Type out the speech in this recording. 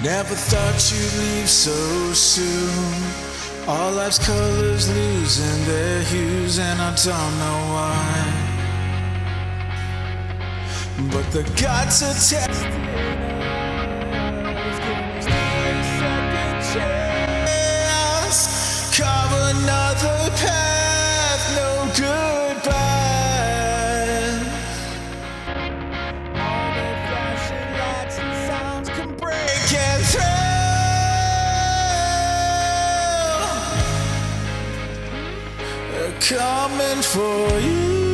Never thought you'd leave so soon. All life's colors losing their hues, and I don't know why. But the gods are testing us, give us a second chance. Carve another path, no goodbye. All the flashing lights and sounds come breaking through. They're coming for you.